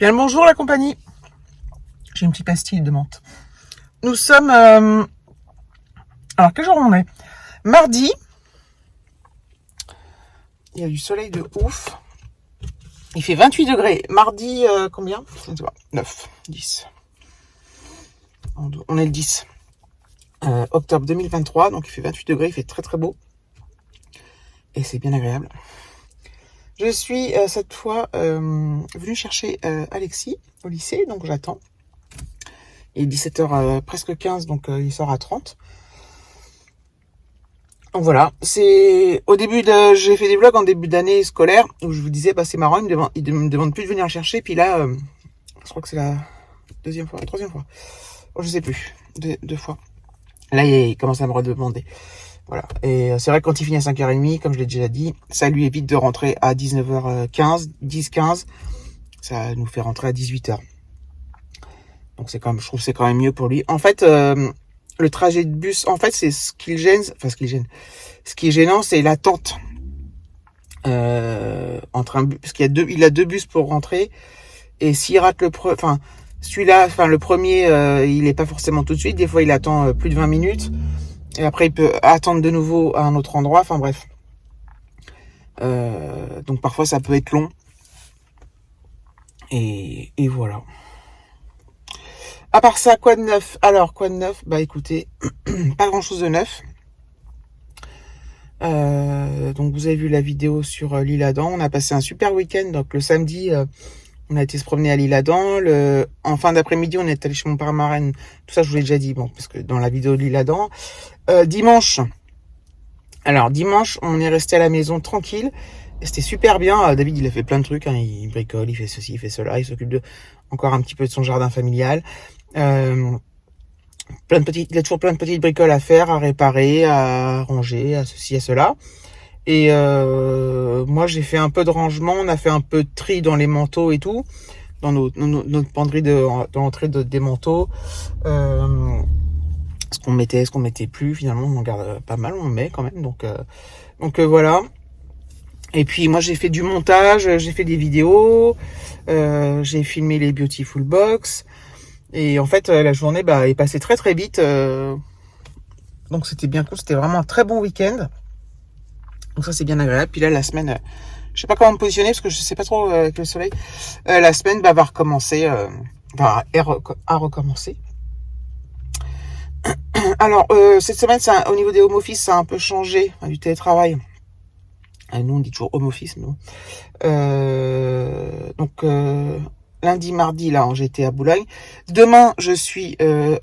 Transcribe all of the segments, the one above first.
Bien le bonjour la compagnie. J'ai une petite pastille de menthe. Nous sommes... Alors quel jour on est? Mardi. Il y a du soleil de ouf. Il fait 28 degrés. Mardi, combien? Je ne sais pas. 9, 10. On est le 10. Octobre 2023. Donc il fait 28 degrés. Il fait très très beau. Et c'est bien agréable. Je suis cette fois venue chercher Alexis au lycée. Donc j'attends. Il est 17h presque 15. Donc il sort à 30. Donc voilà, c'est au début j'ai fait des vlogs en début d'année scolaire où je vous disais c'est marrant, il me demande plus de venir le chercher, puis là je crois que c'est la troisième fois, je sais plus, deux fois. Là il commence à me redemander. Voilà, et c'est vrai que quand il finit à 5h30, comme je l'ai déjà dit, ça lui évite de rentrer à 19h15, 10-15, ça nous fait rentrer à 18h. Donc je trouve que c'est quand même mieux pour lui. En fait, le trajet de bus, en fait, c'est ce qui est gênant, c'est l'attente entre un bus, parce il a deux bus pour rentrer, et s'il rate le premier, il est pas forcément tout de suite. Des fois, il attend plus de 20 minutes, et après, il peut attendre de nouveau à un autre endroit. Enfin bref. Donc parfois, ça peut être long. Et voilà. À part ça, quoi de neuf? Alors, quoi de neuf? Bah écoutez, pas grand chose de neuf. Donc vous avez vu la vidéo sur l'Isle-Adam. On a passé un super week-end. Donc le samedi, on a été se promener à l'Isle-Adam. En fin d'après-midi, on est allé chez mon père marraine. Tout ça, je vous l'ai déjà dit, parce que dans la vidéo de l'Isle-Adam. Dimanche, on est resté à la maison tranquille. C'était super bien. David, il a fait plein de trucs. Il bricole, il fait ceci, il fait cela. Il s'occupe encore un petit peu de son jardin familial. Il a toujours plein de petites bricoles à faire, à réparer, à ranger, à ceci, à cela. Et moi, j'ai fait un peu de rangement. On a fait un peu de tri dans les manteaux et tout, dans notre penderie dans l'entrée des manteaux. Ce qu'on mettait plus. Finalement, on en garde pas mal, on en met quand même. Donc voilà. Et puis moi, j'ai fait du montage, j'ai fait des vidéos, j'ai filmé les Beautiful Box. Et en fait, la journée est passée très très vite. Donc c'était bien cool. C'était vraiment un très bon week-end. Donc ça, c'est bien agréable. Puis là, la semaine, je sais pas comment me positionner parce que je sais pas trop avec le soleil. La semaine va recommencer, à recommencer. Alors, cette semaine, au niveau des home office, ça a un peu changé, du télétravail. Nous, on dit toujours home office, mais bon. Donc, lundi, mardi, là, j'étais à Boulogne. Demain, je suis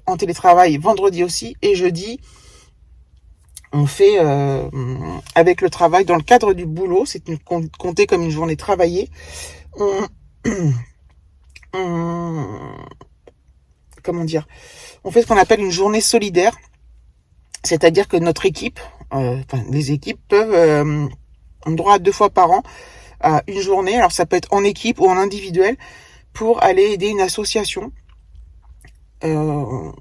en télétravail. Vendredi aussi. Et jeudi, on fait avec le travail dans le cadre du boulot. C'est compté comme une journée travaillée. Comment dire? On fait ce qu'on appelle une journée solidaire. C'est-à-dire que notre équipe, les équipes peuvent ont droit à 2 fois par an à une journée. Alors ça peut être en équipe ou en individuel pour aller aider une association. Alors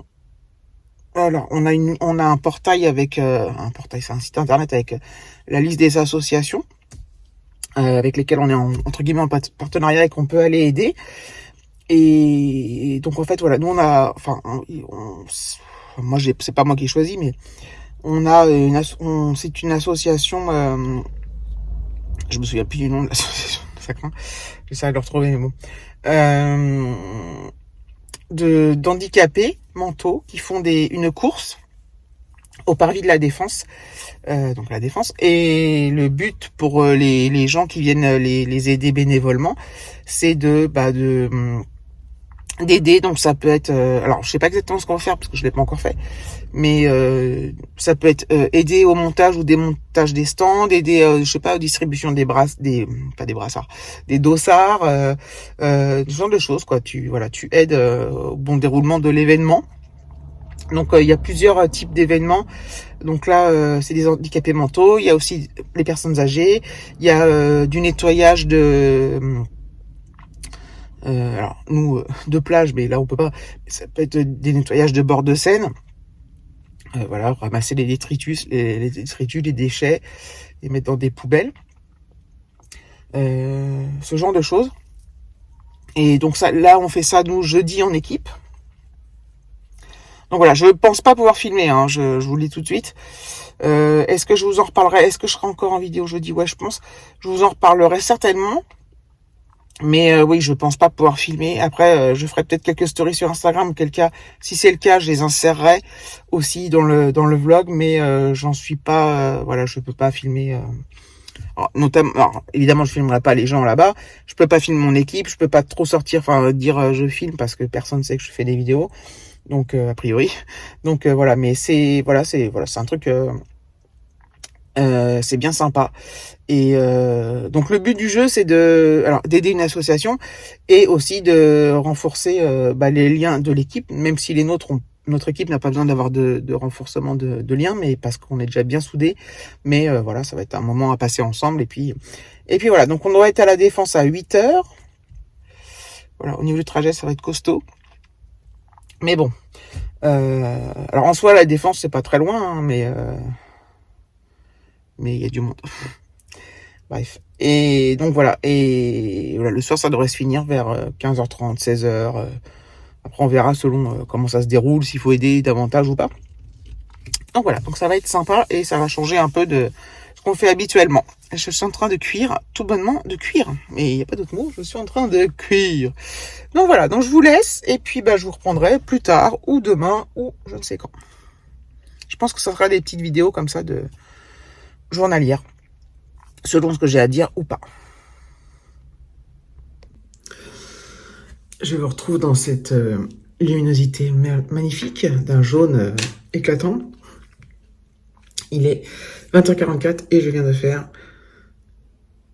on a un portail avec c'est un site internet avec la liste des associations avec lesquelles on est entre guillemets en partenariat et qu'on peut aller aider. Et donc en fait voilà, nous on a, moi c'est pas moi qui ai choisi, mais on a c'est une association. Je me souviens plus du nom de l'association, ça craint. J'essaie de le retrouver, mais bon. D'handicapés mentaux qui font une course au parvis de la Défense. Donc la Défense. Et le but pour les gens qui viennent les aider bénévolement, c'est d'aider. Donc ça peut être alors je sais pas exactement ce qu'on va faire parce que je l'ai pas encore fait, mais ça peut être aider au montage ou démontage des stands, aider je sais pas, aux distributions des dossards, ce genre de choses quoi. Tu aides au bon déroulement de l'événement. Donc il y a plusieurs types d'événements. Donc là c'est des handicapés mentaux, il y a aussi les personnes âgées, il y a du nettoyage alors nous de plage, mais là on peut pas. Ça peut être des nettoyages de bord de Seine. Ramasser les détritus, les déchets, les mettre dans des poubelles. Ce genre de choses. Et donc ça, là, on fait ça, nous, jeudi en équipe. Donc voilà, je pense pas pouvoir filmer, hein, je vous le dis tout de suite. Est-ce que je vous en reparlerai? Est-ce que je serai encore en vidéo jeudi? Ouais, je pense. Je vous en reparlerai certainement. Mais oui, je pense pas pouvoir filmer. Après, je ferai peut-être quelques stories sur Instagram. Auquel cas, si c'est le cas, je les insérerai aussi dans le vlog. Mais j'en suis pas. Voilà, je peux pas filmer. Alors, notamment, alors, évidemment, je filmerai pas les gens là-bas. Je peux pas filmer mon équipe. Je peux pas trop sortir, enfin dire je filme parce que personne sait que je fais des vidéos. Donc a priori. Donc voilà. Mais c'est un truc. C'est bien sympa. Et donc le but du jeu, c'est d'aider une association et aussi de renforcer les liens de l'équipe, même si notre équipe n'a pas besoin d'avoir de renforcement de liens, mais parce qu'on est déjà bien soudés. Mais voilà, ça va être un moment à passer ensemble. Et puis voilà, donc on doit être à la Défense à 8h. Voilà, au niveau du trajet, ça va être costaud. Mais bon. Alors en soi, la Défense, c'est pas très loin, hein, mais il y a du monde. Bref. Et donc voilà. Et voilà, le soir, ça devrait se finir vers 15h30, 16h. Après, on verra selon comment ça se déroule, s'il faut aider davantage ou pas. Donc voilà. Donc ça va être sympa et ça va changer un peu de ce qu'on fait habituellement. Je suis en train de cuire, tout bonnement de cuire. Mais il n'y a pas d'autre mot, je suis en train de cuire. Donc voilà. Donc je vous laisse et puis je vous reprendrai plus tard ou demain ou je ne sais quand. Je pense que ça sera des petites vidéos comme ça de journalières, selon ce que j'ai à dire ou pas. Je vous retrouve dans cette luminosité magnifique d'un jaune éclatant. Il est 20h44 et je viens de faire...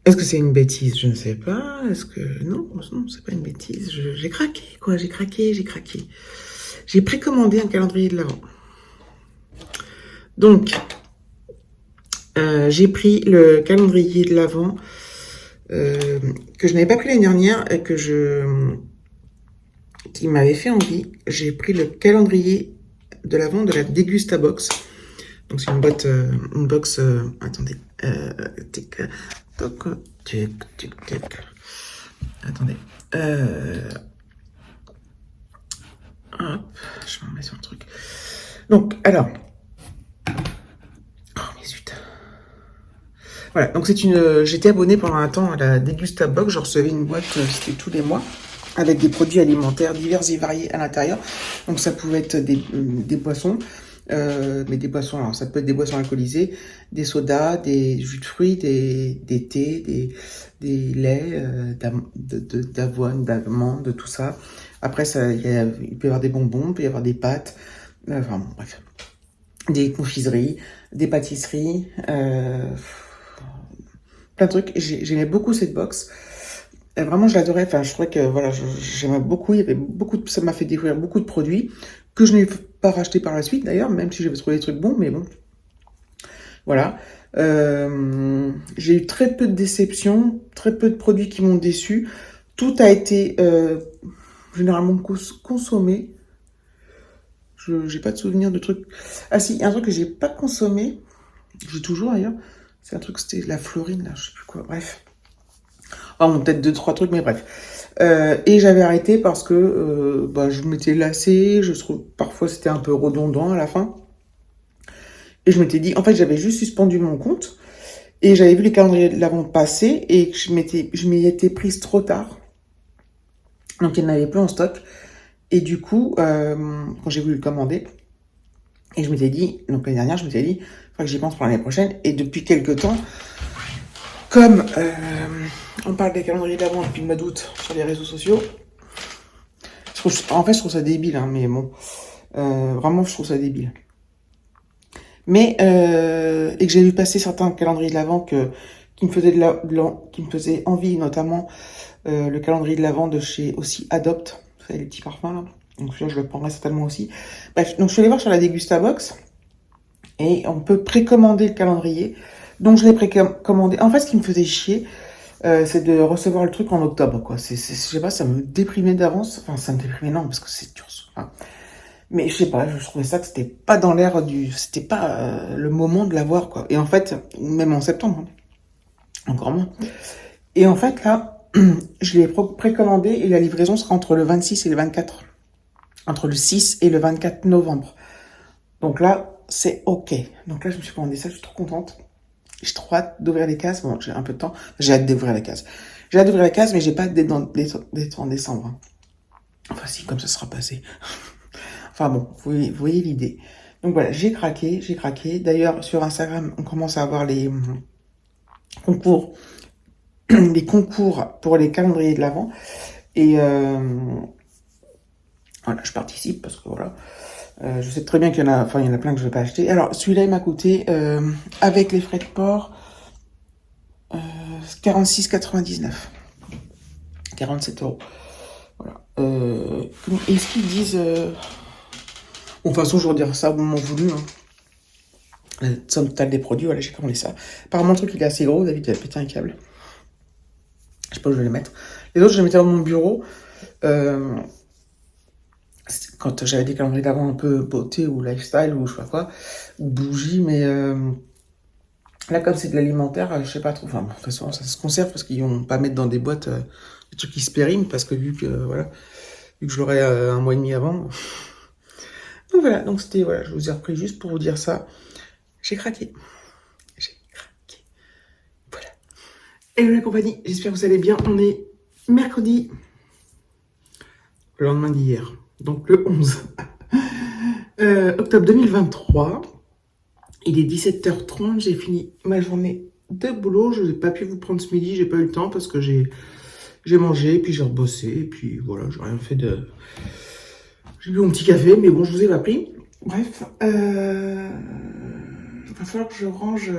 Est-ce que c'est une bêtise? Je ne sais pas. Est-ce que... Non, c'est pas une bêtise. J'ai craqué, quoi. J'ai craqué. J'ai précommandé un calendrier de l'Avent. Donc, j'ai pris le calendrier de l'Avent que je n'avais pas pris l'année dernière et qui m'avait fait envie. J'ai pris le calendrier de l'Avent de la Dégustabox. Donc c'est une box. Attendez. Attendez. Hop, je m'en mets sur le truc. Donc alors. Oh mais zut. Voilà, donc j'étais abonné pendant un temps à la Dégustabox. Je recevais une boîte, c'était tous les mois, avec des produits alimentaires divers et variés à l'intérieur. Donc ça pouvait être des boissons, mais des boissons, alors ça peut être des boissons alcoolisées, des sodas, des jus de fruits, des thés, des laits, d'avoine, d'amandes, de tout ça. Après, il peut y avoir des bonbons, il peut y avoir des pâtes, enfin bon, bref. Des confiseries, des pâtisseries, plein de trucs. J'aimais beaucoup cette box. Vraiment, je l'adorais. Enfin, je trouvais que voilà, j'aimais beaucoup. Il y avait ça m'a fait découvrir beaucoup de produits que je n'ai pas racheté par la suite d'ailleurs, même si j'avais trouvé des trucs bons, mais bon. Voilà. J'ai eu très peu de déceptions, très peu de produits qui m'ont déçu. Tout a été généralement consommé. J'ai pas de souvenir de trucs. Ah si, il y a un truc que j'ai pas consommé. J'ai toujours d'ailleurs. C'est un truc, c'était la Florine, là, je sais plus quoi. Bref. Ah, bon, peut-être 2-3 trucs, mais bref. Et j'avais arrêté parce que je m'étais lassée. Je trouve parfois c'était un peu redondant à la fin. Et je m'étais dit, en fait, j'avais juste suspendu mon compte. Et j'avais vu les calendriers de l'Avent passer. Et je m'y étais prise trop tard. Donc, il n'y en avait plus en stock. Et du coup, quand j'ai voulu le commander, et je m'étais dit, donc l'année dernière, je m'étais dit, il faudrait que j'y pense pour l'année prochaine. Et depuis quelques temps, comme on parle des calendriers d'Avent depuis le mois d'août sur les réseaux sociaux, en fait, je trouve ça débile, hein, mais bon, vraiment, je trouve ça débile. Mais, et que j'ai vu passer certains calendriers de l'Avent qui me faisaient envie, notamment le calendrier de l'Avent de chez aussi Adopt, vous savez, les petits parfums là. Donc celui-là, je le prendrai certainement aussi. Bref, donc je suis allée voir sur la Dégustabox et on peut précommander le calendrier. Donc je l'ai précommandé. En fait, ce qui me faisait chier, c'est de recevoir le truc en octobre, quoi. Je sais pas, ça me déprimait d'avance. Enfin, ça me déprimait, non, parce que c'est dur. Enfin, mais je sais pas, je trouvais ça que c'était pas dans l'air c'était pas le moment de l'avoir, quoi. Et en fait, même en septembre, hein, encore moins. Et en fait, là, Je l'ai précommandé et la livraison sera entre le 26 et le 24. Entre le 6 et le 24 novembre. Donc là, c'est OK. Donc là, je me suis commandé ça, je suis trop contente. J'ai trop hâte d'ouvrir les cases. Bon, j'ai un peu de temps. J'ai hâte d'ouvrir les cases. J'ai hâte d'ouvrir les cases, mais j'ai pas hâte d'être en décembre. Hein. Enfin, si, comme ça sera passé. Enfin bon, vous voyez l'idée. Donc voilà, j'ai craqué. D'ailleurs, sur Instagram, on commence à avoir les concours pour les calendriers de l'Avent. Et voilà, je participe parce que voilà. Je sais très bien qu'il y en a plein que je vais pas acheter. Alors, celui-là, il m'a coûté, avec les frais de port, 46,99. 47 euros. Voilà. Est-ce qu'ils disent... Bon, de toute façon, je vais redire ça au moment voulu. Hein. La somme totale des produits, voilà, j'ai commandé ça. Apparemment, le truc, il est assez gros. David, il a pété un câble. Je sais pas où je vais les mettre. Les autres, je les mettais dans mon bureau. Quand j'avais des calendriers d'avant un peu beauté ou lifestyle ou je sais pas quoi, ou bougie, mais là, comme c'est de l'alimentaire, je sais pas trop. Enfin, de toute façon, ça se conserve parce qu'ils vont pas mettre dans des boîtes des trucs qui se périment parce que vu que je l'aurais un mois et demi avant. Donc voilà, donc c'était, voilà, je vous ai repris juste pour vous dire ça. J'ai craqué. Voilà. Et la compagnie, j'espère que vous allez bien. On est mercredi, le lendemain d'hier, donc le 11 octobre 2023. Il est 17h30, j'ai fini ma journée de boulot. Je n'ai pas pu vous prendre ce midi, j'ai pas eu le temps parce que j'ai mangé, puis j'ai rebossé, et puis voilà, j'ai rien fait de... J'ai bu mon petit café, mais bon, je vous ai pas pris. Bref, il va falloir que je range...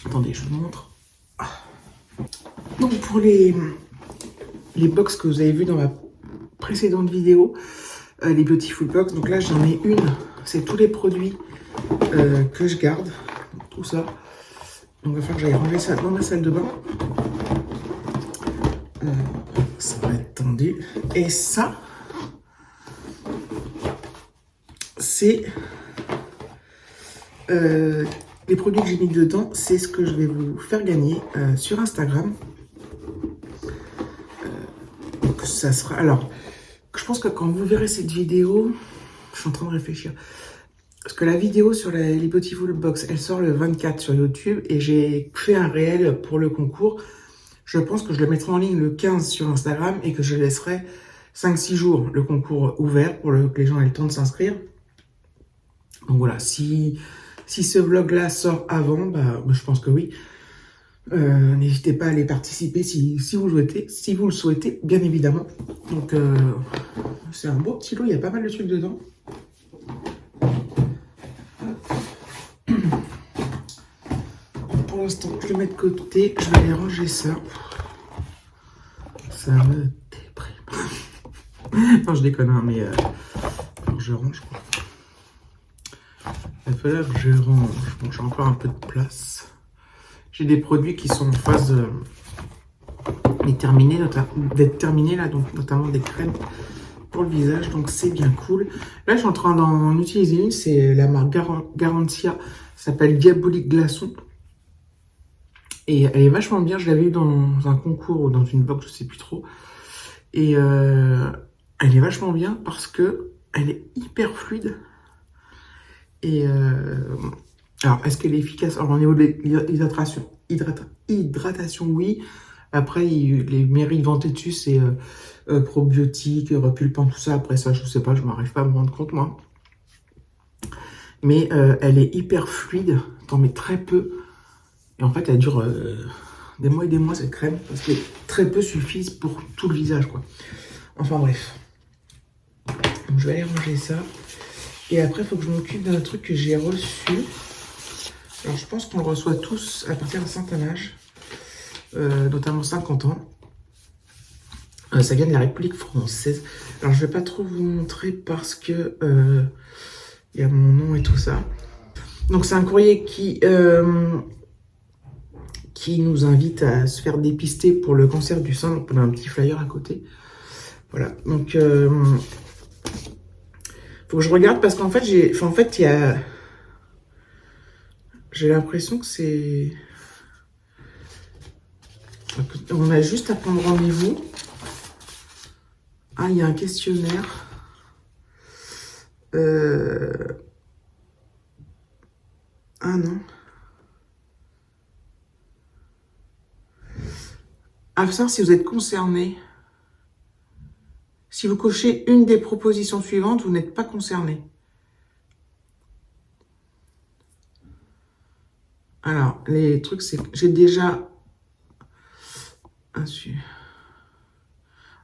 Attendez, je vous montre. Donc pour les box que vous avez vues dans ma précédente vidéo, les Beautiful Box, donc là j'en ai une, c'est tous les produits que je garde, tout ça. Donc il va falloir que j'aille ranger ça dans ma salle de bain. Ça va être tendu. Et ça, c'est les produits que j'ai mis dedans, c'est ce que je vais vous faire gagner sur Instagram. Donc ça sera... Alors, je pense que quand vous verrez cette vidéo, je suis en train de réfléchir. Parce que la vidéo sur les Beautiful Box, elle sort le 24 sur YouTube et j'ai fait un réel pour le concours. Je pense que je le mettrai en ligne le 15 sur Instagram et que je laisserai 5-6 jours le concours ouvert pour que les gens aient le temps de s'inscrire. Donc voilà, si ce vlog-là sort avant, bah, je pense que oui. N'hésitez pas à aller participer si vous le souhaitez, bien évidemment. Donc c'est un beau petit lot, il y a pas mal de trucs dedans. Pour l'instant, je le mets de côté, je vais aller ranger ça. Ça me déprime. Non, je déconne, hein, mais je range quoi. Il va falloir que je range. Bon, j'ai encore un peu de place. J'ai des produits qui sont en phase d'être terminés là, donc notamment des crèmes pour le visage, donc c'est bien cool. Là, je suis en train d'en utiliser une, c'est la marque Garantia, ça s'appelle Diabolique Glaçon. Et elle est vachement bien, je l'avais eu dans un concours ou dans une box, je sais plus trop. Et elle est vachement bien parce que elle est hyper fluide. Et alors, est-ce qu'elle est efficace? Alors, au niveau de l'hydratation, oui. Après, les mérites vantés dessus, c'est probiotique, repulpant, tout ça. Après ça, je sais pas, je m'arrive pas à me rendre compte, moi. Mais elle est hyper fluide, t'en mets très peu. Et en fait, elle dure des mois et des mois, cette crème, parce que très peu suffisent pour tout le visage, quoi. Enfin, bref. Donc, je vais aller ranger ça. Et après, il faut que je m'occupe d'un truc que j'ai reçu. Alors, je pense qu'on le reçoit tous à partir d'un certain âge, notamment 50 ans. Ça vient de la République française. Alors, je vais pas trop vous montrer parce que il y a mon nom et tout ça. Donc, c'est un courrier qui nous invite à se faire dépister pour le cancer du sein. Donc, on a un petit flyer à côté. Voilà. Donc, faut que je regarde parce qu'en fait, il y a... J'ai l'impression que c'est... On a juste à prendre rendez-vous. Ah, il y a un questionnaire. Ah non. À savoir si vous êtes concerné. Si vous cochez une des propositions suivantes, vous n'êtes pas concerné. Alors, les trucs, c'est que j'ai déjà...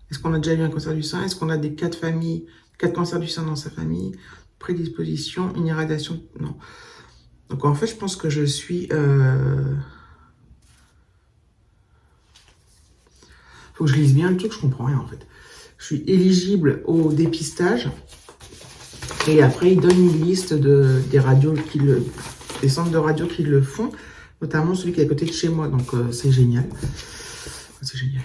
Est-ce qu'on a déjà eu un cancer du sein? Est-ce qu'on a des cas de famille, 4 cancers du sein dans sa famille? Prédisposition, une irradiation? Non. Donc, en fait, je pense que je suis... Faut que je lise bien le truc, je comprends rien, en fait. Je suis éligible au dépistage. Et après, il donne une liste des radios des centres de radio qui le font, notamment celui qui est à côté de chez moi. Donc, c'est génial. C'est génial.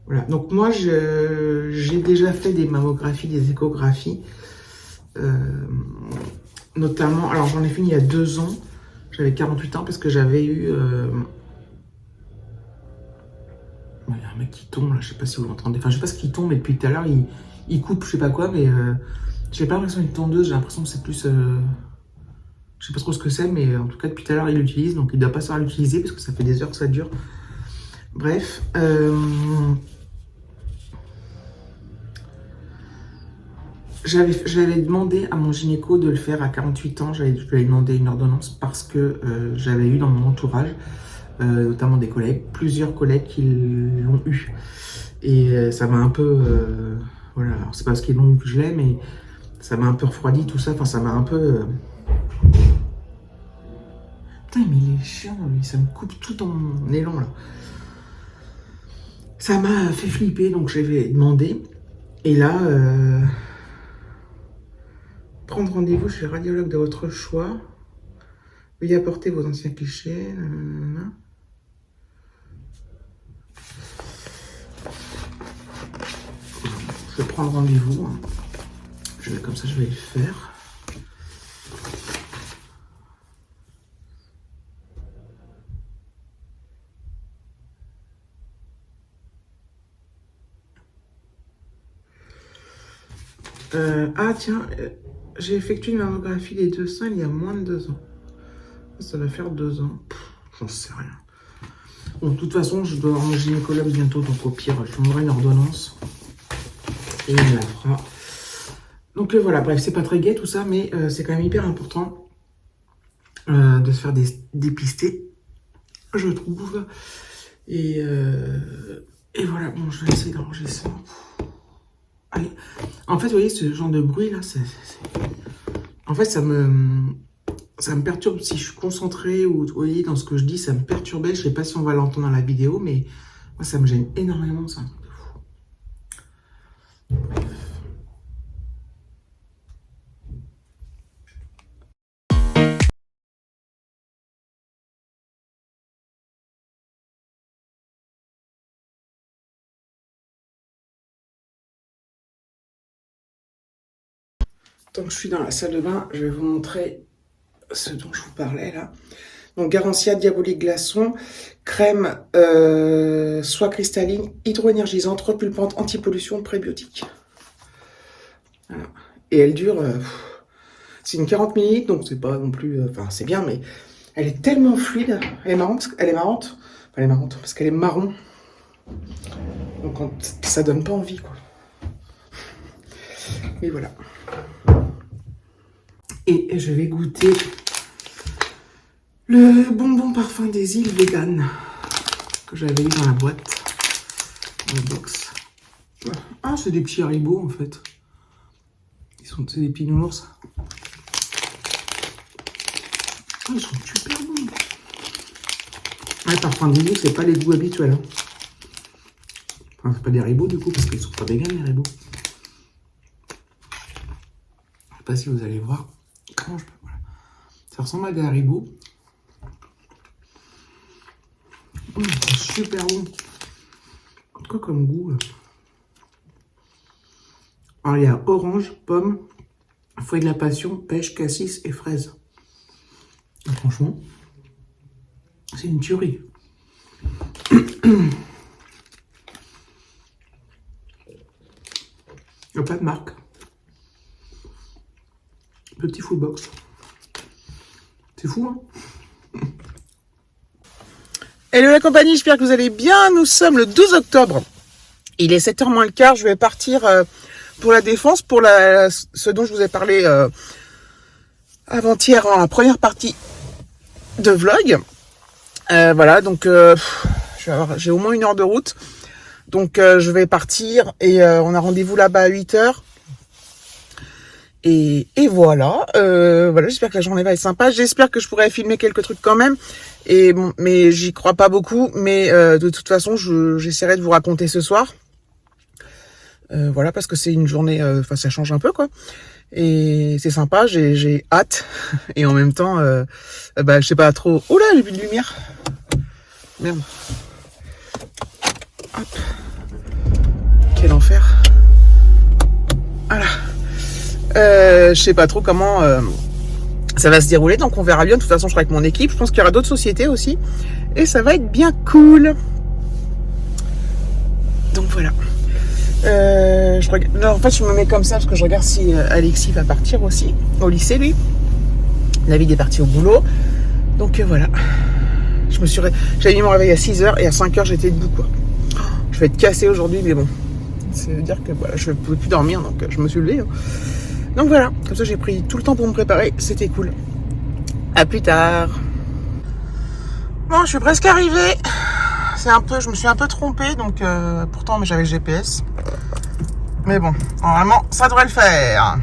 Voilà. Donc, moi, j'ai déjà fait des mammographies, des échographies. Notamment, alors j'en ai fait il y a 2 ans. J'avais 48 ans parce que j'avais eu... Il y a un mec qui tombe, là, je sais pas si vous l'entendez. Enfin, je sais pas ce qui tombe, mais depuis tout à l'heure, il coupe, je sais pas quoi, mais j'ai pas l'impression d'une tondeuse, j'ai l'impression que c'est plus... je sais pas trop ce que c'est, mais en tout cas, depuis tout à l'heure, il l'utilise, donc il doit pas savoir l'utiliser, parce que ça fait des heures que ça dure. Bref. J'avais demandé à mon gynéco de le faire à 48 ans, je lui ai demandé une ordonnance, parce que j'avais eu dans mon entourage, notamment des collègues, plusieurs collègues qui l'ont eu. Et ça m'a un peu... voilà, alors c'est pas parce qu'ils l'ont eu que je l'ai, mais ça m'a un peu refroidi tout ça, enfin ça m'a un peu... Putain, mais il est chiant, lui, ça me coupe tout en élan, là. Ça m'a fait flipper, donc j'avais demandé. Et là, prendre rendez-vous chez le radiologue de votre choix. Veuillez apporter vos anciens clichés. Je vais prendre rendez-vous. Comme ça, je vais le faire. Ah tiens, j'ai effectué une mammographie des 2 seins il y a moins de 2 ans. Ça va faire 2 ans. J'en sais rien. Bon, de toute façon, je dois avoir mon gynécologue bientôt, donc au pire, je lui demanderai une ordonnance. Et il me la fera. Donc voilà, bref, c'est pas très gai tout ça, mais c'est quand même hyper important de se faire dépister, je trouve. Et voilà, bon, je vais essayer d'arranger ça. Allez. En fait, vous voyez, ce genre de bruit là, en fait, ça me perturbe si je suis concentrée ou vous voyez, dans ce que je dis, ça me perturbait. Je sais pas si on va l'entendre dans la vidéo, mais moi, ça me gêne énormément, c'est un truc de fou. Bref. Tant que je suis dans la salle de bain, je vais vous montrer ce dont je vous parlais là. Donc Garancia Diabolique Glaçon, crème soie cristalline, hydroénergisante, repulpante, anti-pollution, prébiotique. Voilà. Et elle dure, c'est une 40 ml, donc c'est pas non plus, enfin c'est bien, mais elle est tellement fluide, elle est marrante, parce qu'elle est marron. Donc ça donne pas envie quoi. Et voilà. Et je vais goûter le bonbon parfum des îles vegan que j'avais eu dans la boîte, dans la box. Ah, c'est des petits haribots en fait. C'est des petits nounours. Ah, ils sont super bons. Ouais, parfum des îles, c'est pas les goûts habituels. Hein. Enfin, c'est pas des haribots du coup, parce qu'ils sont pas vegan les haribots. Je sais pas si vous allez voir. Comment je peux... Voilà. Ça ressemble à des haribots. C'est super bon. Quoi comme goût là. Alors il y a orange, pomme, feuille de la passion, pêche, cassis et fraise. Franchement, c'est une tuerie. Il n'y a pas de marque. Petit full box. C'est fou, hein? Hello la compagnie, j'espère que vous allez bien. Nous sommes le 12 octobre. Il est 7h moins le quart. Je vais partir pour la Défense, pour ce dont je vous ai parlé avant-hier en la première partie de vlog. Voilà, donc j'ai au moins 1 heure de route. Donc je vais partir et on a rendez-vous là-bas à 8h. Et voilà, voilà, j'espère que la journée va être sympa. J'espère que je pourrai filmer quelques trucs quand même. Et bon, mais j'y crois pas beaucoup. Mais de toute façon, j'essaierai de vous raconter ce soir. Voilà, parce que c'est une journée, enfin ça change un peu quoi. Et c'est sympa, j'ai hâte. Et en même temps, je sais pas trop. Oh là, j'ai plus de lumière. Merde. Hop. Quel enfer. Voilà. Je sais pas trop comment ça va se dérouler, donc on verra bien. De toute façon, je serai avec mon équipe. Je pense qu'il y aura d'autres sociétés aussi. Et ça va être bien cool. Donc voilà. Non, en fait, je me mets comme ça parce que je regarde si Alexis va partir aussi au lycée, lui. David est parti au boulot. Donc voilà. J'avais mis mon réveil à 6h et à 5h, j'étais debout, quoi. Je vais être cassée aujourd'hui, mais bon. Ça veut dire que voilà, je ne pouvais plus dormir, donc je me suis levée. Donc voilà, comme ça j'ai pris tout le temps pour me préparer, c'était cool. À plus tard. Bon, je suis presque arrivée. Je me suis un peu trompée, donc pourtant j'avais le GPS. Mais bon, normalement ça devrait le faire.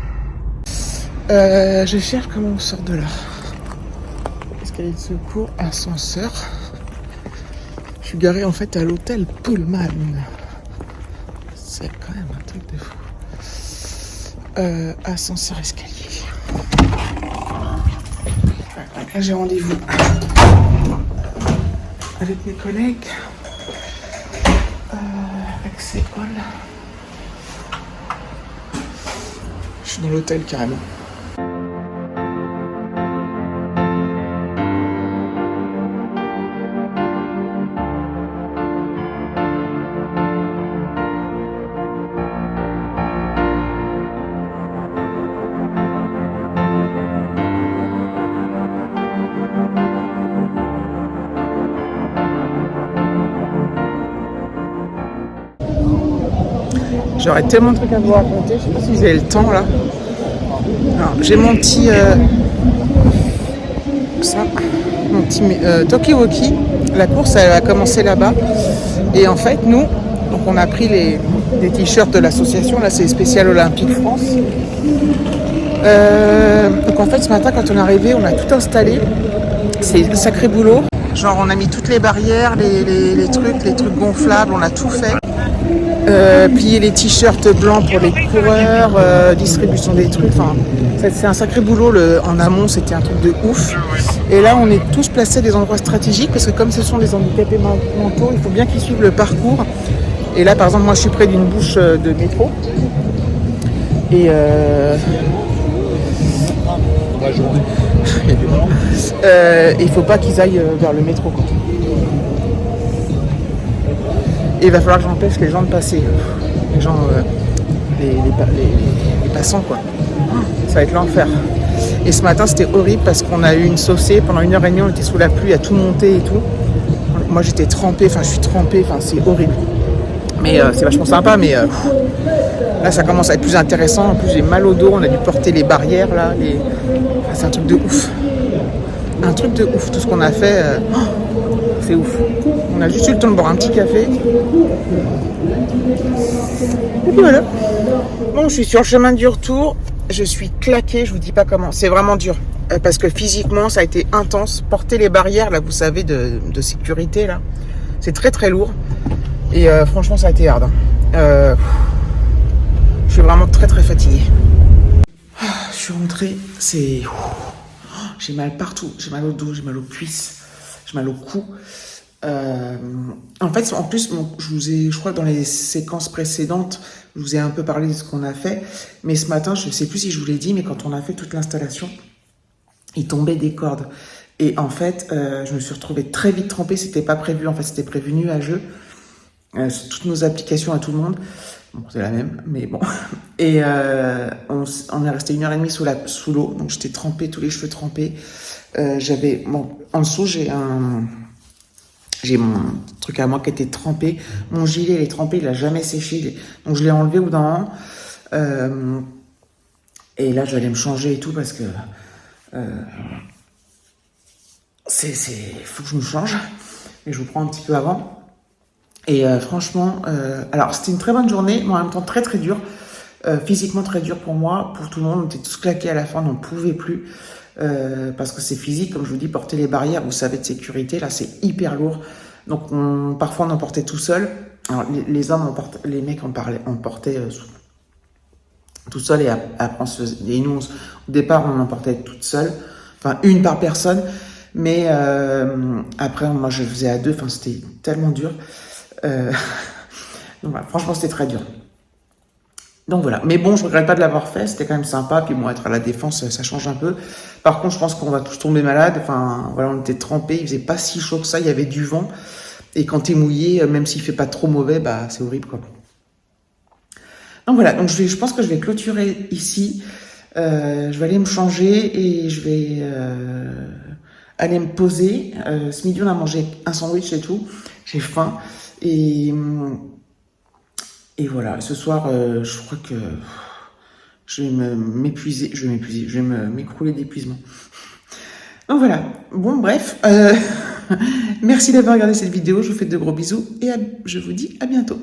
Je cherche comment on sort de là. Escalier de secours, ascenseur. Je suis garée en fait à l'hôtel Pullman. C'est quand même un truc de fou. Ascenseur, escalier. Là j'ai rendez-vous avec mes collègues. Accès hall. Je suis dans l'hôtel carrément. J'aurais tellement de trucs à vous raconter, je sais pas si vous avez le temps là. J'ai mon petit talkie-walkie. La course elle a commencé là-bas. Et en fait nous, donc on a pris des t-shirts de l'association, là c'est Spécial Olympique France. Donc en fait ce matin quand on est arrivé, on a tout installé. C'est un sacré boulot. Genre on a mis toutes les barrières, les trucs gonflables, on a tout fait. Plier les t-shirts blancs pour les coureurs, distribution des trucs, enfin c'est un sacré boulot. En amont c'était un truc de ouf. Et là on est tous placés à des endroits stratégiques parce que comme ce sont des handicapés mentaux, il faut bien qu'ils suivent le parcours. Et là par exemple moi je suis près d'une bouche de métro. Et il faut pas qu'ils aillent vers le métro quoi. Et il va falloir que j'empêche les gens de passer. Les gens, les passants, quoi. Ça va être l'enfer. Et ce matin, c'était horrible parce qu'on a eu une saucée. Pendant 1h30, on était sous la pluie, à tout monter et tout. Moi, j'étais trempée. Enfin, je suis trempée. Enfin, c'est horrible. Mais c'est vachement sympa. Mais là, ça commence à être plus intéressant. En plus, j'ai mal au dos. On a dû porter les barrières, là. Enfin, c'est un truc de ouf. Un truc de ouf. Tout ce qu'on a fait... c'est ouf. On a juste eu le temps de boire un petit café. Et puis voilà. Bon, je suis sur le chemin du retour. Je suis claquée, je vous dis pas comment. C'est vraiment dur. Parce que physiquement, ça a été intense. Porter les barrières, là, vous savez, de sécurité, là. C'est très très lourd. Et franchement, ça a été hard. Je suis vraiment très très fatiguée. Je suis rentrée. J'ai mal partout. J'ai mal au dos, j'ai mal aux cuisses. J'ai mal au cou. En fait, en plus, je crois que dans les séquences précédentes, je vous ai un peu parlé de ce qu'on a fait. Mais ce matin, je ne sais plus si je vous l'ai dit, mais quand on a fait toute l'installation, il tombait des cordes. Et en fait, je me suis retrouvée très vite trempée. C'était pas prévu. En fait, c'était prévu nuageux. Sur toutes nos applications à tout le monde. Bon, c'est la même, mais bon. Et on est resté 1 heure et demie sous l'eau. Donc, j'étais trempée, tous les cheveux trempés. Bon, en dessous, j'ai mon truc à moi qui était trempé. Mon gilet, il est trempé, il a jamais séché. Donc, je l'ai enlevé au bout d'un moment. Et là, je vais aller me changer et tout parce que faut que je me change. Et je vous prends un petit peu avant. Et franchement, alors c'était une très bonne journée, mais en même temps très très dure. Physiquement très dur pour moi, pour tout le monde. On était tous claqués à la fin, on n'en pouvait plus. Parce que c'est physique, comme je vous dis, porter les barrières, vous savez, de sécurité, là c'est hyper lourd. Donc parfois on en portait tout seul. Alors les hommes, les mecs en portaient tout seul et après et nous, au départ on en portait toute seule. Enfin une par personne. Mais après moi je faisais à deux, enfin c'était tellement dur. Donc voilà, franchement c'était très dur. Donc voilà, mais bon, je regrette pas de l'avoir fait, c'était quand même sympa, puis bon, être à la défense, ça change un peu. Par contre, je pense qu'on va tous tomber malades, enfin, voilà, on était trempés, il faisait pas si chaud que ça, il y avait du vent, et quand t'es mouillé, même s'il fait pas trop mauvais, bah, c'est horrible, quoi. Donc voilà, donc je pense que je vais clôturer ici, je vais aller me changer, et je vais aller me poser. Ce midi, on a mangé un sandwich et tout, j'ai faim, et voilà, ce soir, je crois que je vais m'épuiser, je vais m'écrouler d'épuisement. Donc voilà, bon bref, merci d'avoir regardé cette vidéo, je vous fais de gros bisous et je vous dis à bientôt.